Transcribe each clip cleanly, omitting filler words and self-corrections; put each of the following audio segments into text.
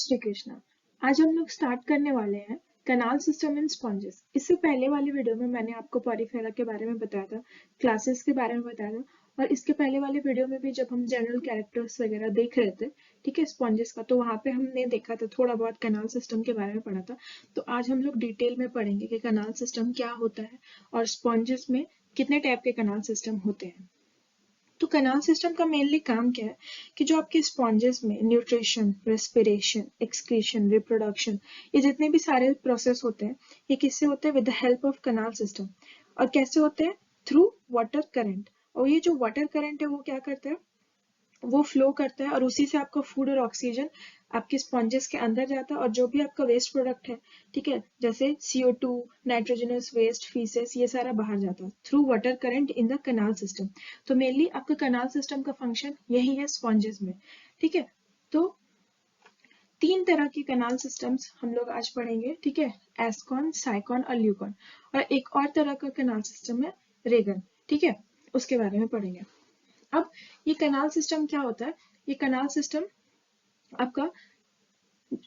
श्री कृष्णा। आज हम लोग स्टार्ट करने वाले हैं कनाल सिस्टम इन स्पॉन्जेस। इससे पहले वाली वीडियो में मैंने आपको पॉरीफेरा के बारे में बताया था, क्लासेस के बारे में बताया था, और इसके पहले वाले वीडियो में भी जब हम जनरल कैरेक्टर्स वगैरह देख रहे थे, ठीक है, स्पॉन्जेस का, तो वहाँ पे हमने देखा था, थोड़ा बहुत कनाल सिस्टम के बारे में पढ़ा था। तो आज हम लोग डिटेल में पढ़ेंगे कि कनाल सिस्टम क्या होता है और स्पॉन्जेस में कितने टाइप के कनाल सिस्टम होते हैं। तो कनाल सिस्टम का मेनली काम क्या है कि जो आपके स्पॉन्जेस में न्यूट्रिशन, रेस्पिरेशन, एक्सक्रीशन, रिप्रोडक्शन, ये जितने भी सारे प्रोसेस होते हैं, ये किससे होते हैं? With the help of canal system. और कैसे होते हैं? Through water current. और ये जो वाटर करंट है वो क्या करता है? वो फ्लो करता है और उसी से आपका फूड और ऑक्सीजन आपके स्पॉन्जेस के अंदर जाता है, और जो भी आपका वेस्ट प्रोडक्ट है, ठीक है, जैसे CO2, नाइट्रोजनस वेस्ट, फीसेस, ये सारा बाहर जाता है through water current in the kanal system. तो मेनली आपका कनाल सिस्टम का फंक्शन यही है स्पॉन्जेस में, ठीक है। तो 3 तरह के कनाल सिस्टम्स हम लोग आज पढ़ेंगे, ठीक है, एस्कॉन, साइकॉन और ल्यूकॉन। और एक और तरह का कनाल सिस्टम है रेगन, ठीक है, उसके बारे में पढ़ेंगे। अब ये कनाल सिस्टम क्या होता है? ये कनाल सिस्टम आपका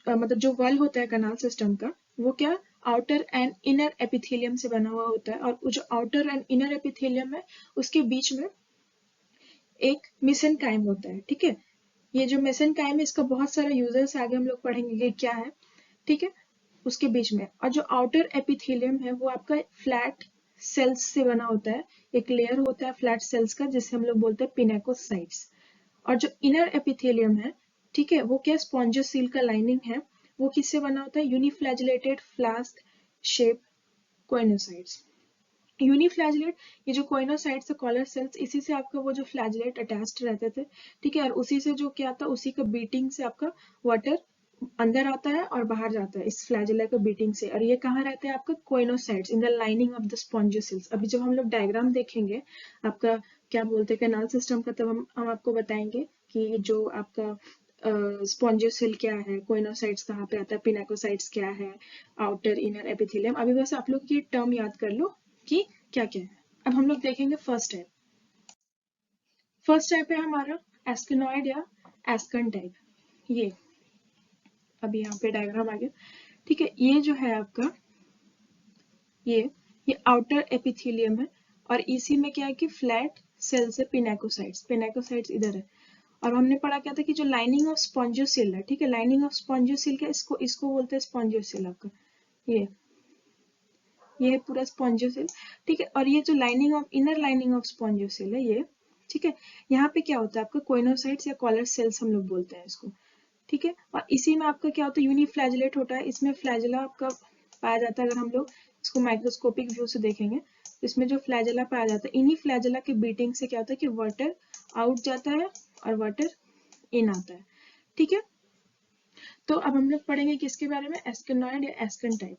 मतलब जो वॉल होता है कनाल सिस्टम का, वो क्या, आउटर एंड इनर एपिथेलियम से बना हुआ होता है। और जो आउटर एंड इनर एपिथेलियम है, उसके बीच में एक मेसेनकाइम होता है, ठीक है। ये जो मेसेनकाइम है, इसका बहुत सारा यूजर्स आगे हम लोग पढ़ेंगे कि क्या है, ठीक है, उसके बीच में। और जो आउटर एपिथेलियम है वो आपका फ्लैट सेल्स से बना होता है, एक लेयर होता है फ्लैट सेल्स का, जिसे हम लोग बोलते हैं पिनेकोसाइट्स। और जो इनर एपिथेलियम है, ठीक है, वो क्या, स्पॉन्जियोसील का लाइनिंग है, वो किससे बना होता है? यूनिफ्लैजिलेटेड फ्लास्क शेप कोइनोसाइट्स। यूनिफ्लैजिलेट, ये जो कोइनोसाइट्स है, कॉलर सेल्स, इसी से आपका वो जो फ्लैजिलेट अटैच्ड रहते थे, ठीक है, और उसी से जो क्या था, उसी का बीटिंग से आपका वाटर अंदर आता है और बाहर जाता है इस फ्लैजिला के बीटिंग से। और ये कहाँ रहते हैं? आपका choanocytes in the lining of the spongocoels. अभी जब हम लोग डायग्राम देखेंगे आपका क्या बोलते हैं कनाल सिस्टम का, तब हम आपको बताएंगे कि जो आपका स्पॉन्जियोसिल क्या है, कोइनोसाइट्स कहाँ पे आता है, पिनेकोसाइट्स क्या है, आउटर इनर एपिथेलियम। अभी बस आप लोग ये टर्म याद कर लो कि क्या क्या है। अब हम लोग देखेंगे फर्स्ट टाइप। फर्स्ट टाइप है हमारा एस्केनॉइड या एस्कन टाइप। ये अभी यहाँ पे डायग्राम आ गया, ठीक है। ये जो है आपका ये आउटर एपिथेलियम है, और इसी में क्या है कि फ्लैट सेल्स है, पिनेकोसाइट्स इधर है। और हमने पढ़ा क्या था कि जो लाइनिंग ऑफ स्पॉन्जियोसिल है, ठीक है, लाइनिंग ऑफ स्पॉन्जियोसिल का इसको बोलते हैं स्पॉन्जियोसिल आपका। ये है पूरा स्पॉन्जियोसिल, ठीक है। और ये जो lining of inner lining of spongocoel है ये, ठीक है, यहाँ पे क्या होता है आपका कोइनोसाइट्स या कॉलर सेल्स हम लोग बोलते हैं इसको, ठीक है। और इसी में आपका क्या होता है, यूनिफ्लैजिलेट होता है, इसमें फ्लैजिला आपका पाया जाता है। अगर हम लोग इसको माइक्रोस्कोपिक व्यू से देखेंगे तो इसमें जो फ्लैजिला पाया जाता है, इन्हीं फ्लैजिला के बीटिंग से क्या होता है कि वाटर आउट जाता है और वाटर इन आता है, ठीक है। तो अब हम लोग पढ़ेंगे किसके बारे में? एस्केनॉइड या एस्कन टाइप।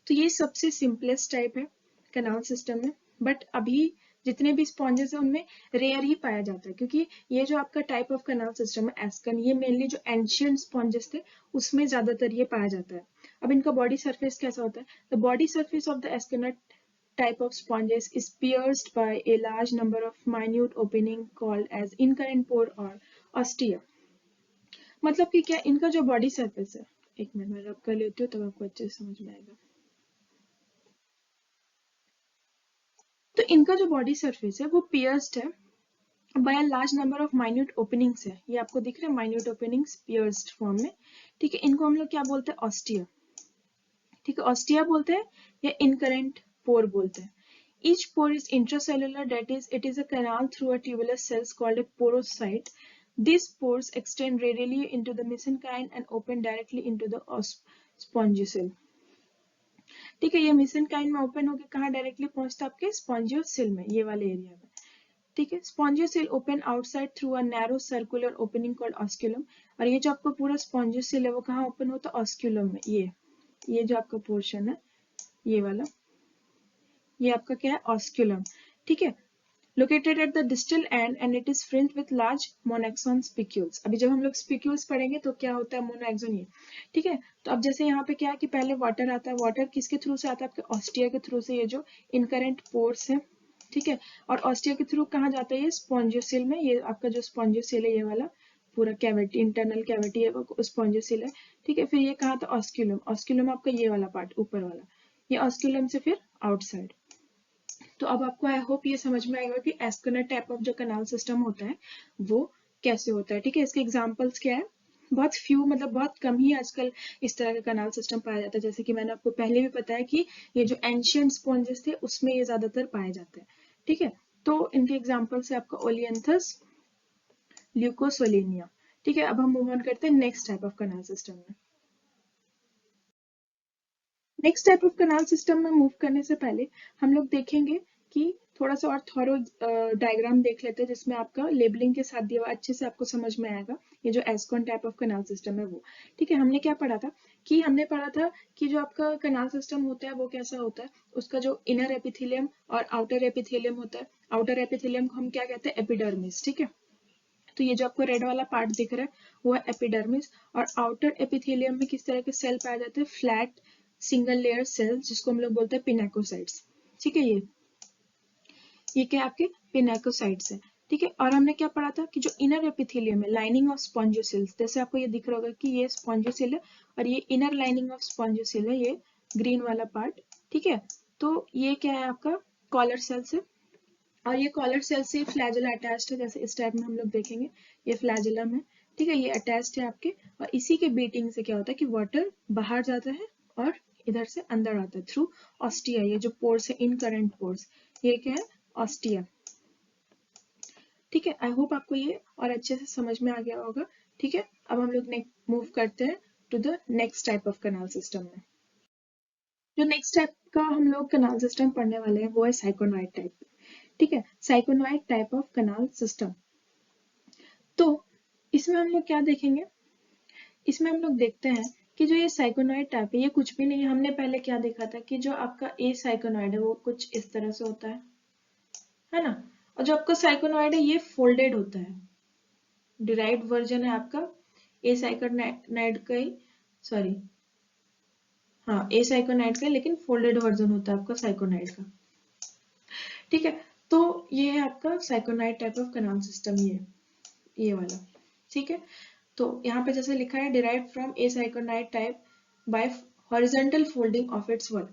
तो ये सबसे सिंपलेस्ट टाइप है कनाल सिस्टम में, बट अभी जितने भी स्पॉन्जेस है उनमें रेयर ही पाया जाता है, क्योंकि ये जो आपका टाइप ऑफ कनाल सिस्टम है एस्कन, ये मेनली जो एंशियंट स्पॉन्जेस थे उसमें ज्यादातर ये पाया जाता है। अब इनका बॉडी सरफेस कैसा होता है? The body surface of the asconoid type of sponges is pierced by a large number of minute opening called as incurrent pore or ostia। मतलब कि क्या, इनका जो बॉडी सरफेस है, एक मिनट में रब कर लेती हूँ तब आपको अच्छे से समझ में आएगा। तो इनका जो बॉडी सरफेस है वो पियर्स्ड है by a large number of minute openings है। ये आपको दिख रहे हैं माइन्यूट ओपनिंग्स पियर्स्ड फॉर्म में, ठीक है। इनको हम लोग क्या बोलते हैं? ऑस्टिया, ठीक है, ऑस्टिया बोलते हैं या इनकरेंट पोर बोलते हैं। Each pore is intracellular, that is, it is a canal through a tubular cells called a porocyte. These pores extend radially into the mesenchyme and open directly into the spongiocele। ठीक है, ये mesenchyme में open होकर कहाँ directly पहुंचता है? आपके स्पॉन्जियोसिल में, ये वाले एरिया में, ठीक है। Spongocoel open outside through a narrow circular opening called osculum. और ये जो आपका पूरा स्पॉन्जियोसिल है वो कहाँ ओपन होता है? ऑस्क्यूलम में। ये जो आपका पोर्शन है ये वाला, ये आपका क्या है? ऑस्क्यूलम, ठीक है, located at the distal end and it is fringed with large monoaxon spicules। अभी जब हम लोग स्पिक्यूल्स पढ़ेंगे तो क्या होता है मोनोएक्सोन, ये, ठीक है। तो अब जैसे यहाँ पे क्या है कि पहले वाटर आता है, वाटर किसके थ्रू से आता है? आपके ऑस्टिया के थ्रू से, ये जो इनकरेंट पोर्स है, ठीक है। और ऑस्टिया के थ्रू कहाँ जाता है? ये स्पॉन्जियोसिल में, ये आपका जो स्पॉन्जियोसिल है ये वाला, पूरा कैविटी, इंटरनल कैविटी है वो स्पॉन्जियोसिल है, ठीक है। फिर ये कहाँ था, ऑस्क्यूलम, ऑस्क्यूलम आपका ये वाला पार्ट ऊपर वाला, ये ऑस्क्यूलम से फिर आउटसाइड। तो अब आपको आई होप ये समझ में आएगा कि एस्कुलर टाइप ऑफ जो कनाल सिस्टम होता है वो कैसे होता है, ठीक है। इसके एग्जांपल्स क्या है, बहुत फ्यू, मतलब बहुत कम ही आजकल इस तरह का कनाल सिस्टम पाया जाता है। जैसे कि मैंने आपको पहले भी बताया कि ये जो एंशियंट स्पॉन्जेस थे उसमें ये ज्यादातर पाए जाते हैं, ठीक है। तो इनके एग्जांपल है आपका ओलियंथस, ल्यूकोसोलेनिया, ठीक है। अब हम मूव ऑन करते हैं next type of canal system में। Next type of canal system में मूव करने से पहले हम लोग देखेंगे कि थोड़ा सा और थॉरो डायग्राम देख लेते हैं जिसमें आपका लेबलिंग के साथ दिया हुआ अच्छे से आपको समझ में आएगा ये जो ascon type of canal system है वो, ठीक है। हमने क्या पढ़ा था कि हमने पढ़ा था कि जो आपका कनाल सिस्टम होता है वो कैसा होता है, उसका जो इनर एपिथेलियम और आउटर एपिथेलियम होता है। आउटर एपिथेलियम को हम क्या कहते हैं, एपिडर्मिस, ठीक है। तो ये जो आपको रेड वाला पार्ट दिख रहा है वो है एपिडर्मिस। और आउटर एपिथेलियम में किस तरह के सेल पाए जाते हैं, फ्लैट सिंगल लेयर सेल्स जिसको हम लोग बोलते हैं पिनेकोसाइट्स, ठीक है। ये क्या आपके पिनेकोसाइट्स है, ठीक है। और हमने क्या पढ़ा था कि जो इनर एपिथेलियम है, लाइनिंग ऑफ स्पॉन्जियोसिल्स, जैसे आपको ये दिख रहा होगा कि ये स्पॉन्जियोसिल है और ये इनर लाइनिंग ऑफ स्पॉन्जियोसिल है, ये ग्रीन वाला पार्ट, ठीक है। तो ये क्या है आपका कॉलर सेल्स है और ये कॉलर सेल से फ्लैजेला अटैच्ड है, जैसे इस टाइप में हम लोग देखेंगे ये फ्लैजेलम है, ठीक है। ये अटैच्ड है आपके, और इसी के बीटिंग से क्या होता है कि वाटर बाहर जाता है और इधर से अंदर आता है थ्रू ऑस्टिया, ये जो पोर्स है इनकरेंट पोर्स, ये क्या है, ऑस्टिया, ठीक है। आई होप आपको ये और अच्छे से समझ में आ गया होगा, ठीक है। अब हम लोग मूव करते हैं to the next type of canal system में। जो नेक्स्ट टाइप का हम लोग कनाल सिस्टम पढ़ने वाले हैं वो है साइकोनॉइड टाइप, ठीक है। साइकोनॉइड टाइप ऑफ कनाल सिस्टम, तो इसमें हम लोग क्या देखेंगे, इसमें हम लोग देखते हैं कि जो ये साइकोनॉइड टाइप है ये कुछ भी नहीं है। हमने पहले क्या देखा था कि जो आपका ए साइकोनॉइड है वो कुछ इस तरह से होता है ना। और जो आपका साइकोनॉइड है ये फोल्डेड होता है, डिराइव्ड वर्जन है आपका ए साइकोनॉइड का ही, सॉरी हाँ ए साइकोनॉइड का, लेकिन फोल्डेड वर्जन होता है आपका साइकोनॉइड का, ठीक है। तो ये है आपका syconoid type of canal system, ये वाला, ठीक है। तो यहाँ पे जैसे लिखा है derive from a syconoid type by horizontal folding of its wall.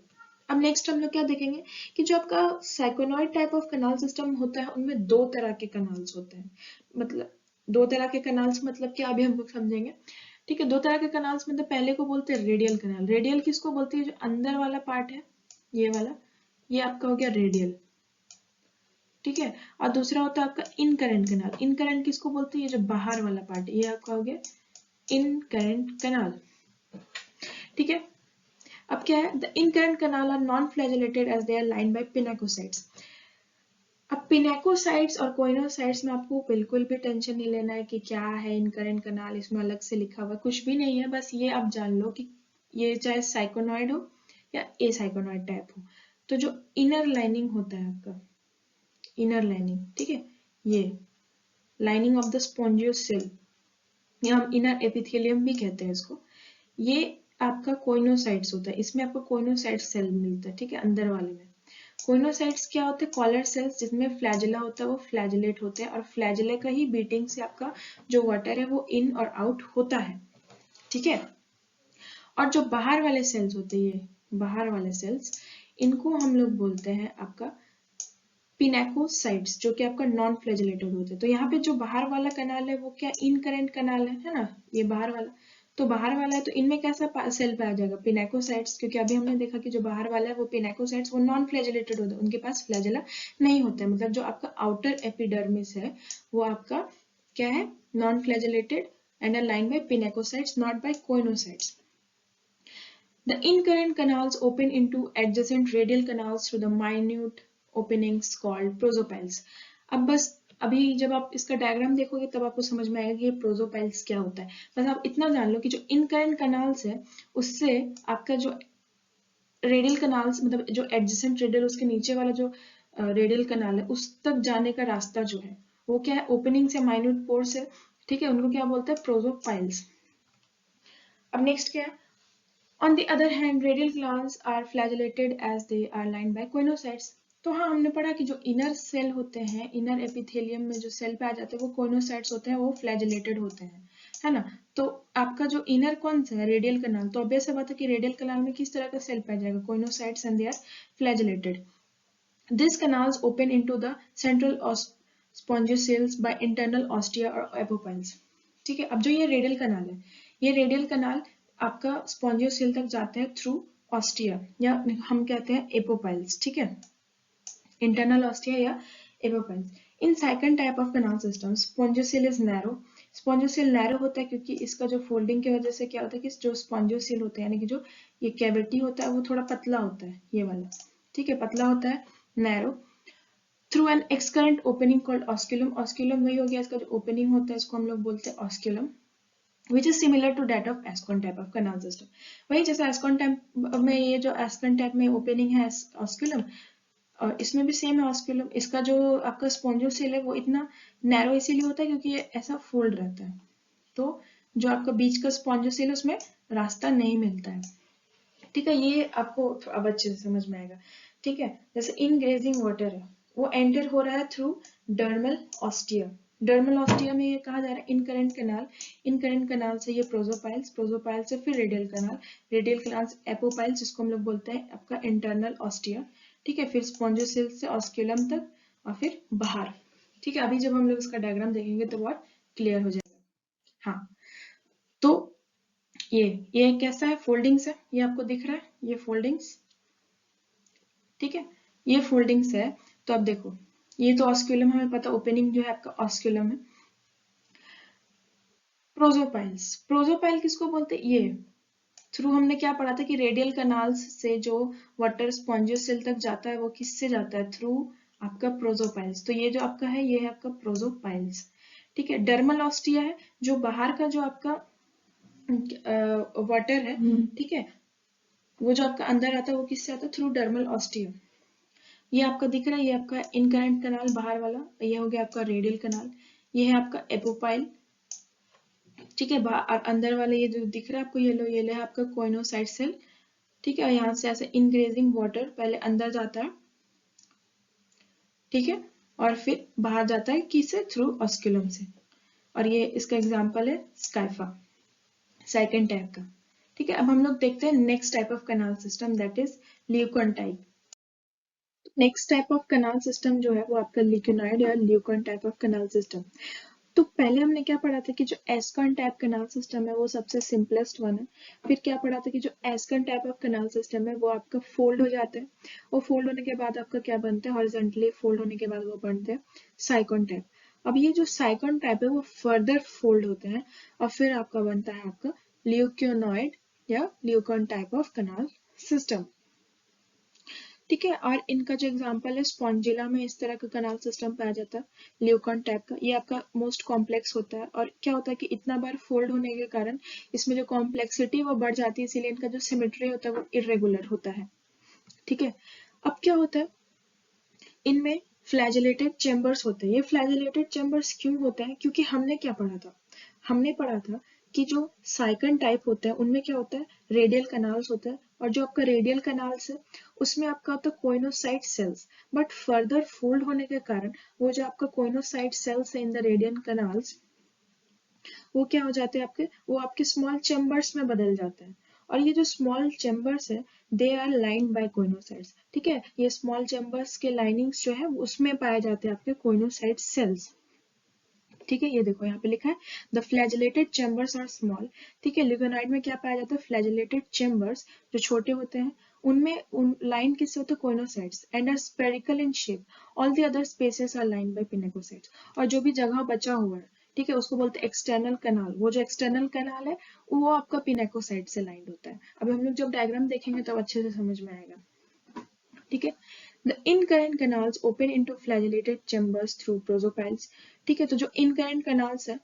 अब नेक्स्ट हम लोग क्या देखेंगे कि जो आपका syconoid type of canal system होता है उनमें दो तरह के कनाल्स होते हैं, मतलब दो तरह के कनाल्स मतलब क्या अभी हम लोग समझेंगे, ठीक है। दो तरह के कनाल्स मतलब पहले को बोलते हैं रेडियल कनाल, रेडियल किसको बोलते हैं, जो अंदर वाला पार्ट है ये वाला, ये आपका हो गया रेडियल, ठीक है। और दूसरा होता है आपका इनकरेंट कनाल, इनकरेंट किसको बोलते हैं, ये जो बाहर वाला पार्ट है ये आपका हो गया इनकरेंट कनाल, ठीक है। अब क्या है, the incurrent canal are non flagellated as they are lined by pinacocytes. अब पिनेकोसाइट्स और कोइनोसाइट्स में आपको बिल्कुल भी टेंशन नहीं लेना है कि क्या है इनकरेंट कनाल, इसमें अलग से लिखा हुआ कुछ भी नहीं है। बस ये आप जान लो कि ये चाहे साइकोनॉइड हो या ए साइकोनॉइड टाइप हो, तो जो इनर लाइनिंग होता है आपका, इनर लाइनिंग, ठीक है, ये लाइनिंग ऑफ द स्पॉन्जियोसिल या हम इनर एपिथेलियम भी कहते हैं इसको, ये आपका कोइनोसाइट्स होता है, इसमें आपको कोइनोसाइट सेल मिलता है, ठीक है। अंदर वाले में कोइनोसाइट्स क्या होते हैं, कॉलर सेल्स जिसमें फ्लैजेला होता है वो फ्लैजेलेट होते हैं और फ्लैजेले का ही बीटिंग से आपका जो वाटर है वो इन और आउट होता है, ठीक है। और जो बाहर वाले सेल्स होते हैं, ये बाहर वाले सेल्स, इनको हम लोग बोलते हैं आपका पिनेकोसाइट्स, जो कि आपका नॉन फ्लैजेलेटेड होते हैं। तो यहाँ पे जो बाहर वाला कनाल है वो क्या इनकरेंट कनाल है ना, ये बाहर वाला, तो बाहर वाला है तो इनमें कैसा सेल पाया जाएगा, पिनेकोसाइट्स, क्योंकि अभी हमने देखा कि जो बाहर वाला है वो पिनेकोसाइट्स वो नॉन फ्लैजेलेटेड होता है, उनके पास फ्लैजेला नहीं होता है। मतलब जो आपका आउटर एपिडर्मिस है वो आपका क्या है, non flagellated and are lined by pinacocytes not by choanocytes. The incurrent canals open into adjacent radial canals through the minute openings called prosophiles. अब बस अभी जब आप इसका डायग्राम देखोगे तब आपको समझ में आएगा कि ये प्रोजोपाइल्स क्या होता है। बस आप इतना जान लो कि जो इनकरेंट कनाल्स है उससे आपका जो रेडियल कनाल्स, मतलब जो एडजेसेंट रेडियल उसके नीचे वाला जो रेडियल कनाल है उस तक जाने का रास्ता जो है वो क्या है, ओपनिंग से माइन्यूट पोर्स है, ठीक है, उनको क्या बोलते हैं, प्रोजोपाइल्स. अब नेक्स्ट क्या है, on the other hand, radial glands are flagellated as they are lined by coinocytes. तो हाँ, हमने पढ़ा कि जो इनर सेल होते हैं, इनर एपिथेलियम में जो सेल पे आ जाते हैं वो कोइनोसाइट्स होते हैं, वो फ्लैजेलेटेड होते हैं, है ना। तो आपका जो इनर कौन सा है, रेडियल कनाल, तो ऑब्वियस बात है कि रेडियल कनाल में किस तरह का सेल पाया जाएगा, choanocytes and they are flagellated. These canals open into the central spongiocele by internal ostia or apocyles. ठीक है, अब जो ये रेडियल कनाल है, ये रेडियल कनाल आपका स्पॉन्जियोसेल तक जाता है थ्रू ऑस्टिया, या हम कहते हैं एपोपाइल्स. ठीक है, इंटरनल ऑस्टिया या apopyles. In second type of canal system spongocoel is narrow. Spongocoel narrow होता है क्योंकि इसका जो फोल्डिंग की वजह से क्या होता है कि जो स्पॉन्जियोसेल होता है, यानी कि जो ये कैविटी होता है, वो थोड़ा पतला होता है, ये वाला. ठीक है, पतला होता है, narrow. Through an excurrent opening called osculum. Osculum वही हो गया, इसका जो ओपनिंग होता है इसको हम लोग बोलते हैं osculum, which is similar to that of ascon type of canal system. वही जैसे एस्कॉन टाइप में, ये जो एस्कॉन टाइप में ओपनिंग है ऑस्क्यूलम, और इसमें भी सेम है ऑस्क्यूलम. इसका जो आपका स्पॉन्जियोसेल है वो इतना नैरो इसीलिए होता है क्योंकि ये ऐसा फोल्ड रहता है, तो जो आपका बीच का स्पॉन्जियोसेल है उसमें रास्ता नहीं मिलता है. ठीक है, ये आपको अब अच्छे से समझ में आएगा. ठीक है, जैसे इनग्रेजिंग वाटर है, वो एंटर हो रहा है through dermal ostia. Dermal ostia में ये कहा जा रहा है इनकरेंट कनाल, इनकरेंट कनाल से ये प्रोजोपाइल्स, प्रोजोपाइल से फिर रेडियल कनाल, रेडियल कनाल से एपोपाइल्स जिसको हम लोग बोलते हैं आपका इंटरनल ऑस्टिया. ठीक है, फिर स्पॉन्जियोसेल से ऑस्क्यूलम तक और फिर बाहर. ठीक है, अभी जब हम लोग इसका डायग्राम देखेंगे तो बहुत क्लियर हो जाएगा. हाँ, तो ये कैसा है, फोल्डिंग्स है, ये आपको दिख रहा है, ये फोल्डिंग्स. ठीक है, ये फोल्डिंग्स है. तो अब देखो, ये तो ऑस्क्यूलम हमें पता, ओपनिंग जो है आपका ऑस्क्यूलम है. प्रोजोपाइल्स, प्रोजोपाइल किसको बोलते हैं, ये थ्रू हमने क्या पढ़ा था कि रेडियल कनाल्स से जो वाटर स्पॉन्जियोसेल तक जाता है वो किससे जाता है, थ्रू आपका प्रोजोपाइल्स. तो ये जो आपका है ये है आपका प्रोजोपाइल्स. ठीक है, डर्मल ऑस्टिया है, जो बाहर का जो आपका वाटर है. ठीक है, वो जो आपका अंदर आता है वो किससे आता है, थ्रू डर्मल ऑस्टिया. ये आपका दिख रहा है, ये आपका इनकरेंट कनाल बाहर वाला, ये हो गया आपका रेडियल कनाल. ये है आपका एपोपाइल. ठीक है, अंदर वाले ये जो दिख रहा है आपको येलो, ये है आपका कोइनोसाइट सेल. ठीक है, यहाँ से ऐसे इनग्रेजिंग वाटर पहले अंदर जाता है. ठीक है, और फिर बाहर जाता है किससे, थ्रू ऑस्क्यूलम से. और ये इसका एग्जाम्पल है स्काइफा, सेकेंड टाइप का. ठीक है, अब हम लोग देखते हैं next type of canal system, that is leucon type. Next type of canal system जो है वो आपका लिक्यूनॉइड या leucon type of canal system. तो पहले हमने क्या पढ़ा था कि जो एस्कन टाइप कनाल सिस्टम है वो सबसे सिंपलेस्ट वन है. फिर क्या पढ़ा था कि जो एस्कन टाइप ऑफ कनाल सिस्टम है वो आपका फोल्ड हो जाता है, और फोल्ड होने के बाद आपका क्या बनता है, हॉरिजॉन्टली फोल्ड होने के बाद वो बनते हैं साइकॉन टाइप. अब ये जो साइकॉन टाइप है वो फर्दर फोल्ड होते हैं और फिर आपका बनता है आपका ल्यूक्योनॉइड या leucon type of canal system. ठीक है, और इनका जो एग्जांपल है स्पॉन्जिला में इस तरह का कनाल सिस्टम पाया जाता है, ल्यूकन टाइप का. ये आपका मोस्ट कॉम्प्लेक्स होता है, और क्या होता है कि इतना बार फोल्ड होने के कारण इसमें जो कॉम्प्लेक्सिटी वो बढ़ जाती है, इसीलिए इनका जो सिमेट्री होता है वो इरेगुलर होता है. ठीक है, अब क्या होता है, इनमें फ्लैजेलेटेड चेम्बर्स होते हैं. ये फ्लैजेलेटेड चेम्बर्स क्यों होते हैं, क्योंकि हमने क्या पढ़ा था, हमने पढ़ा था कि जो साइकन टाइप होता है उनमें क्या होता है, रेडियल कनाल्स होता है, और जो आपका रेडियल कनाल्स है उसमें आपका होता है choanocyte cells. But further fold होने के कारण वो जो आपका कोइनोसाइट सेल्स है इन द रेडियल कनाल्स, वो क्या हो जाते हैं आपके, वो आपके स्मॉल चेम्बर्स में बदल जाते हैं. और ये जो स्मॉल चेम्बर्स है they are lined by choanocytes. ठीक है, ये स्मॉल चेम्बर्स के लाइनिंग्स जो है उसमें पाए जाते हैं आपके कोइनोसाइट सेल्स. ठीक है, ये देखो यहाँ पे लिखा है the flagellated chambers are small. ठीक है, लिग्नोइड में क्या पाया जाता है, फ्लैजेलेटेड चेम्बर्स जो छोटे होते हैं, उनमें उन लाइन किससे होते हैं, choanocytes, and are spherical in shape. All the other spaces are lined by pinacocytes. और जो भी जगह बचा हुआ है, ठीक है, उसको बोलते हैं एक्सटर्नल कनाल. वो जो एक्सटर्नल कनाल है वो आपका पिनेकोसाइट से लाइंड होता है. अब हम लोग जब डायग्राम देखेंगे तब अच्छे से समझ में आएगा. ठीक है, the incurrent canals open into flagellated chambers through prosopiles. ठीक है, तो जो इनकरेंट canals है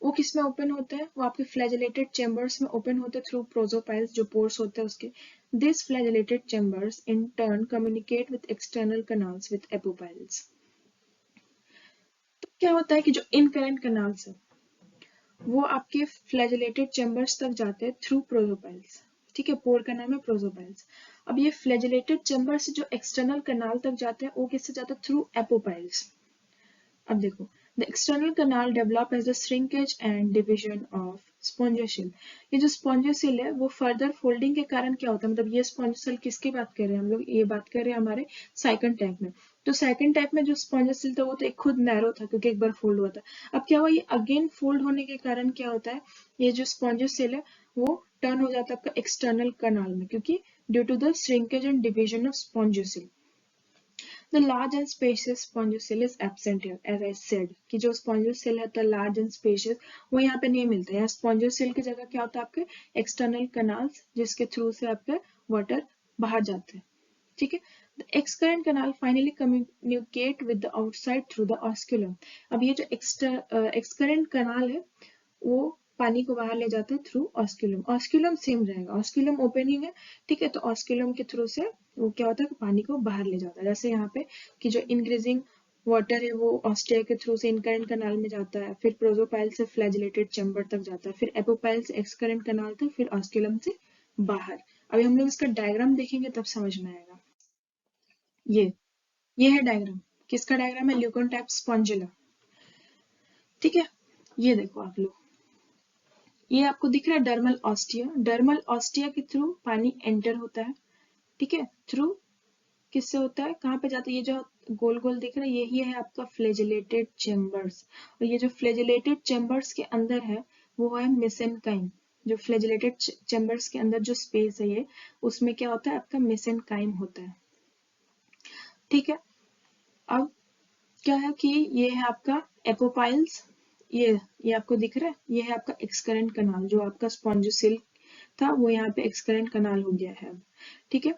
वो किस में ओपन होते हैं, वो आपके फ्लैजेलेटेड चेम्बर्स में ओपन होते हैं थ्रू प्रोजोपाइल्स, जो पोर्स होते हैं उसके. This flagellated chambers in turn communicate with external canals with एपोपाइल्स. तो क्या होता है कि जो इनकरेंट कनाल्स है वो आपके फ्लैजेलेटेड चेम्बर्स तक जाते हैं थ्रू प्रोजोपाइल्स. ठीक है, पोर का नाम है प्रोजोपाइल्स. अब ये फ्लैजिलेटेड चैम्बर से जो एक्सटर्नल कैनाल तक जाते हैं वो किससे जाता है? Through apopyles. अब देखो, the external canal develop as the shrinkage and division of spongocoel. ये जो स्पॉन्जोसेल है वो फर्दर फोल्डिंग के कारण क्या होता है, मतलब ये स्पॉन्जोसेल किसकी बात कर रहे हैं हम लोग, ये बात कर रहे हैं हमारे साइकन टाइप में। तो साइकन टाइप में जो स्पॉन्जोसेल था वो तो एक खुद नैरो था क्योंकि एक बार फोल्ड हुआ था। अब क्या हुआ, ये अगेन फोल्ड होने के कारण क्या होता है, ये जो स्पॉन्जोसेल है वो टर्न हो जाता है आपका एक्सटर्नल कैनाल में, क्योंकि due to the shrinkage and division of spongocoel. The large and spacious spongiocele is absent here, as I said कि जो spongiocele है तो large and spacious वो यहाँ पे नहीं मिलता है। यहाँ spongiocele की जगह क्या होता है आपके external canals जिसके थ्रू से आपके water बाहर जाते हैं, ठीक है। The excurrent canal finally communicate with the outside through the osculum। अब ये जो excurrent canal है वो पानी को बाहर ले जाते हैं थ्रू ऑस्क्यूलम। ऑस्क्यूलम सेम रहेगा, ऑस्क्यूलम ओपनिंग है, ठीक है, तो ऑस्क्यूलम के थ्रू से वो क्या होता है कि पानी को बाहर ले जाता है। जैसे यहाँ पे कि जो इंक्रीजिंग वाटर है वो ऑस्टिया के थ्रू से इनकरेंट कनाल में जाता है, फिर प्रोजोपाइल से फ्लैजिलेटेड चैम्बर तक जाता है, फिर एपोपाइल से एक्सकरेंट कनाल तक, फिर ऑस्क्यूलम से बाहर। अभी हम लोग इसका डायग्राम देखेंगे तब समझ में आएगा। ये है डायग्राम, किसका डायग्राम है, ल्यूकोन टाइप स्पॉन्जिला, ठीक है। ये देखो आप लोग, ये आपको दिख रहा है डर्मल ऑस्टिया, डर्मल ऑस्टिया के थ्रू पानी एंटर होता है, ठीक है, थ्रू किससे होता है, कहाँ पे जाता है, ये जो गोल गोल दिख रहा है यही है आपका फ्लैजिलेटेड चेम्बर्स। और ये जो फ्लैजिलेटेड चेम्बर्स के अंदर है वो है मेसेनकाइम। जो फ्लैजिलेटेड चेम्बर्स के अंदर जो स्पेस है ये, उसमें क्या होता है आपका मेसेनकाइम होता है, ठीक है। अब क्या है कि ये है आपका एपोपाइल्स, ये आपको दिख रहा है, ये है आपका एक्सकरेंट कनाल, जो आपका स्पॉन्जोसिल था वो यहाँ पे एक्सकरेंट कनाल हो गया है, ठीक है।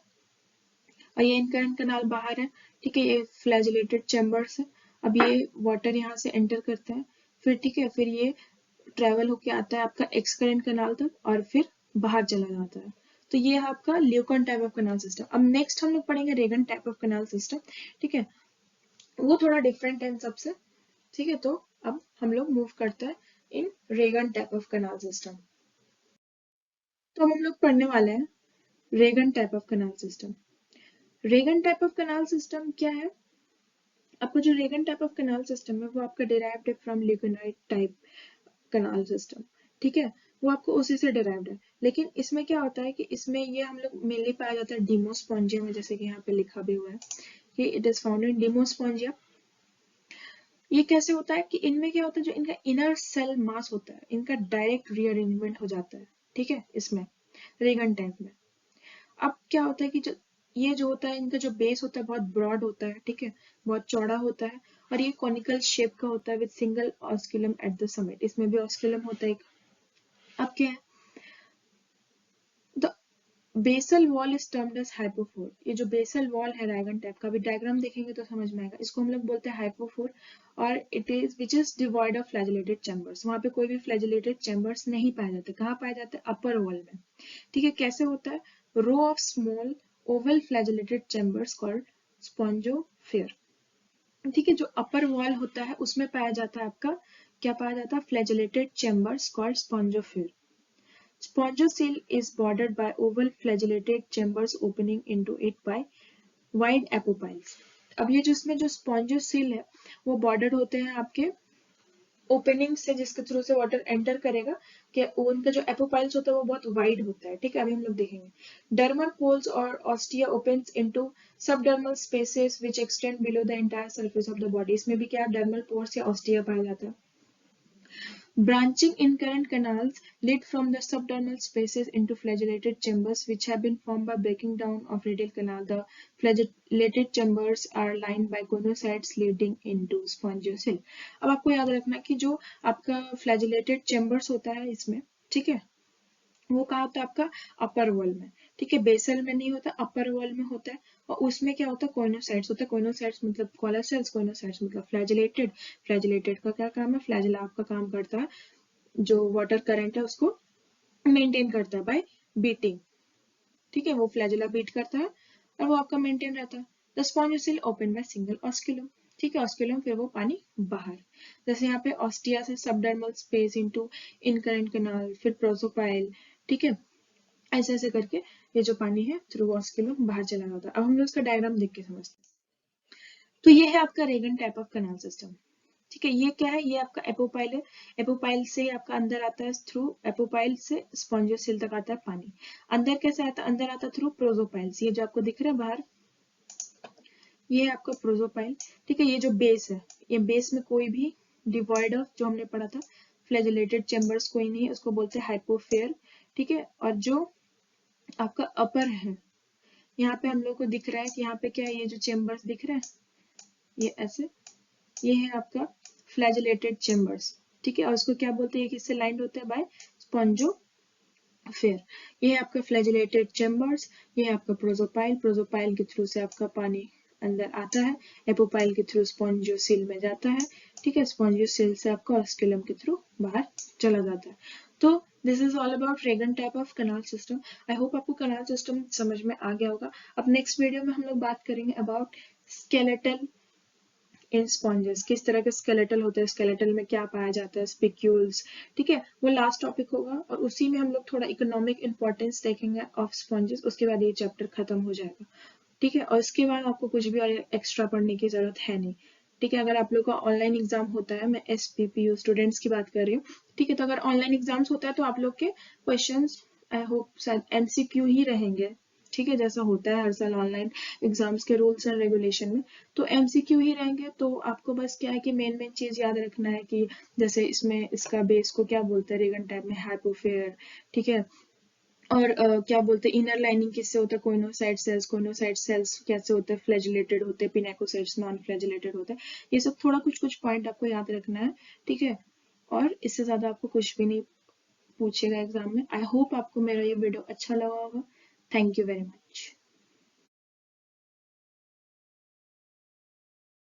और ये इनकरेंट कनाल बाहर है, ठीक है, ये फ्लैजिलेटेड चैम्बर्स है। अब ये वाटर यहाँ से एंटर करता है, फिर ठीक है, फिर ये ट्रेवल होके आता है आपका एक्सकरेंट कनाल तक और फिर बाहर चला जाता है। तो ये है आपका leucon type of canal system. अब नेक्स्ट हम लोग पढ़ेंगे rhagon type of canal system, ठीक है, वो थोड़ा डिफरेंट है इन सबसे, ठीक है। तो अब हम लोग मूव करते हैं in rhagon type of canal system. तो अब हम लोग पढ़ने वाले हैं rhagon type of canal system. Rhagon type of canal system क्या है, आपका जो rhagon type of canal system है वो आपका डिराइव्ड है from leuconoid type canal system, ठीक है, वो आपको उसी से डिराइव्ड है। लेकिन इसमें क्या होता है कि इसमें ये हम लोग मेनली पाया जाता है डिमोस्पोंजिया में, जैसे कि यहाँ पे लिखा भी हुआ है कि इट इज फाउंड इन डिमोस्पोंजिया। ये कैसे होता है कि इनमें क्या होता है, जो इनका इनर सेल मास होता है इनका डायरेक्ट रीअरेंजमेंट हो जाता है, ठीक है, इसमें रेगन टाइप में। अब क्या होता है कि जो ये जो होता है इनका जो बेस होता है बहुत ब्रॉड होता है, ठीक है, बहुत चौड़ा होता है, और ये कॉनिकल शेप का होता है with single osculum at the summit, इसमें भी ऑस्क्यूलम होता है। अब क्या है, the basal wall is termed as hypophare. ये जो बेसल वॉल है ड्रैगन टाइप का, अभी डायग्राम देखेंगे तो समझ में आएगा, इसको हम लोग बोलते हैं हाइपोफोर। और it is which is devoid of flagellated chambers, वहां पे कोई भी फ्लैजिलेटेड चैम्बर्स नहीं पाए जाते। कहाँ पाए जाते हैं, अपर वॉल में, ठीक है। कैसे होता है, row of small oval flagellated chambers called spongophare, ठीक है। जो अपर वॉल होता है उसमें पाया जाता है आपका, क्या पाया जाता है, flagellated chambers called spongophare. Spongocele is bordered by oval flagellated chambers opening into it by wide apopiles। अब ये जिसमें जो स्पॉन्जोसिल है वो बॉर्डर होते हैं आपके ओपनिंग से, जिसके थ्रू से वाटर एंटर करेगा, कि उनका जो एपोपाइल्स होता है वो बहुत वाइड होता है, ठीक है। अभी हम लोग देखेंगे डर्मल पोल्स और ostia opens into subdermal spaces which extend below the entire surface of the body. इसमें भी क्या डर्मल पोर्स या ऑस्टिया पाया जाता है। Branching incurrent canals lead from the subdermal spaces into flagellated chambers which have been formed by breaking down of radial canal. The flagellated chambers are lined by conocytes leading into spongiocele। अब आपको याद रखना कि जो आपका flagellated chambers होता है इसमें, ठीक है, वो कहाँ होता है आपका अपर वॉल में, ठीक है, बेसल में नहीं होता, अपर वॉल में होता है। और उसमें क्या होता है, कोइनोसाइट्स होता है। कोइनोसाइट्स मतलब कॉलर सेल्स, कोइनोसाइट्स मतलब फ्लैजिलेटेड। फ्लैजिलेटेड का क्या काम है, फ्लैजिला आपका काम करता है जो वाटर करंट है उसको मेंटेन करता है बाय बीटिंग, ठीक है, वो फ्लैजिला बीट करता है और वो आपका मेंटेन रहता है। The स्पॉन्जोसिल open by single osculum, ठीक है, ऑस्क्यूलम फिर वो पानी बाहर, जैसे यहाँ पे ऑस्टिया से subdermal space into incurrent canal, फिर प्रोसोपाइल, ठीक है, ऐसे ऐसे करके ये जो पानी है थ्रू ऑस्किलम बाहर चला जाता है। अब हम लोग इसका डायग्राम देख के समझते हैं। तो ये है आपका rhagon type of canal system. ठीक है, ये क्या है, ये आपका एपोपाइल है। एपोपाइल से आपका अंदर आता है, थ्रू एपोपाइल से स्पॉन्जियोसिल तक आता है पानी। अंदर कैसे आता है, अंदर आता है थ्रू प्रोजोपाइल्स। ये जो आपको दिख रहा है बाहर, ये है आपका प्रोजोपाइल। ठीक है, ये जो बेस है, ये बेस में कोई भी डिवॉइड ऑफ, जो हमने पढ़ा था फ्लैजिलेटेड चेम्बर्स कोई नहीं है, उसको बोलते हैं हाइपोफेयर। ठीक है, और जो आपका अपर है, यहाँ पे हम लोग को दिख रहा है कि यहाँ पे क्या है, ये जो चेम्बर्स दिख रहे हैं ये ऐसे, ये है आपका फ्लैजिलेटेड चेम्बर्स। ठीक है, और उसको क्या बोलते हैं, किससे लाइंड होता है, बाय स्पॉन्जो फेयर। ये है आपका फ्लैजिलेटेड चेम्बर्स, ये है आपका प्रोजोपाइल। प्रोजोपाइल के थ्रू से आपका पानी अंदर आता है, एपोपाइल के थ्रू स्पॉन्जियोसिल में जाता है। ठीक है, स्पॉन्जियोसिल से आपका ऑस्किलम के थ्रू बाहर चला जाता है। तो this is all about rhagon type of canal system. I hope आपको कैनाल सिस्टम समझ में आ गया होगा। अब नेक्स्ट वीडियो में हम लोग बात करेंगे अबाउट स्केलेटल इन स्पॉन्जेस, किस तरह के स्केलेटल होते हैं, स्केलेटल में क्या पाया जाता है, स्पिक्यूल्स। ठीक है, वो लास्ट टॉपिक होगा और उसी में हम लोग थोड़ा इकोनॉमिक इंपॉर्टेंस देखेंगे ऑफ स्पॉन्जेस। उसके बाद ये चैप्टर खत्म हो जाएगा। ठीक है, और इसके बाद आपको कुछ भी और एक्स्ट्रा पढ़ने की जरूरत है नहीं। ठीक है, अगर आप लोग का ऑनलाइन एग्जाम होता है, मैं SPPU स्टूडेंट्स की बात कर रही हूँ। ठीक है, तो अगर ऑनलाइन एग्जाम्स होता है तो आप लोग के क्वेश्चंस आई होप शायद MCQ ही रहेंगे। ठीक है, जैसा होता है हर साल ऑनलाइन एग्जाम्स के रूल्स एंड रेगुलेशन में, तो MCQ ही रहेंगे। तो आपको बस क्या है कि मेन मेन चीज याद रखना है कि जैसे इसमें इसका बेस को क्या बोलते हैं, रेगन टाइप में हाइपोफेयर। ठीक है, और क्या बोलते हैं, इनर लाइनिंग किससे होता है, कोइनोसाइट सेल्स। कोइनोसाइट सेल्स कैसे होते हैं, फ्लैजिलेटेड होते हैं, पिनेकोसाइट्स नॉन फ्लैजिलेटेड होते हैं। ये सब थोड़ा कुछ कुछ पॉइंट आपको याद रखना है। ठीक है, और इससे ज्यादा आपको कुछ भी नहीं पूछेगा एग्जाम में। आई होप आपको मेरा ये वीडियो अच्छा लगा होगा। Thank you very much.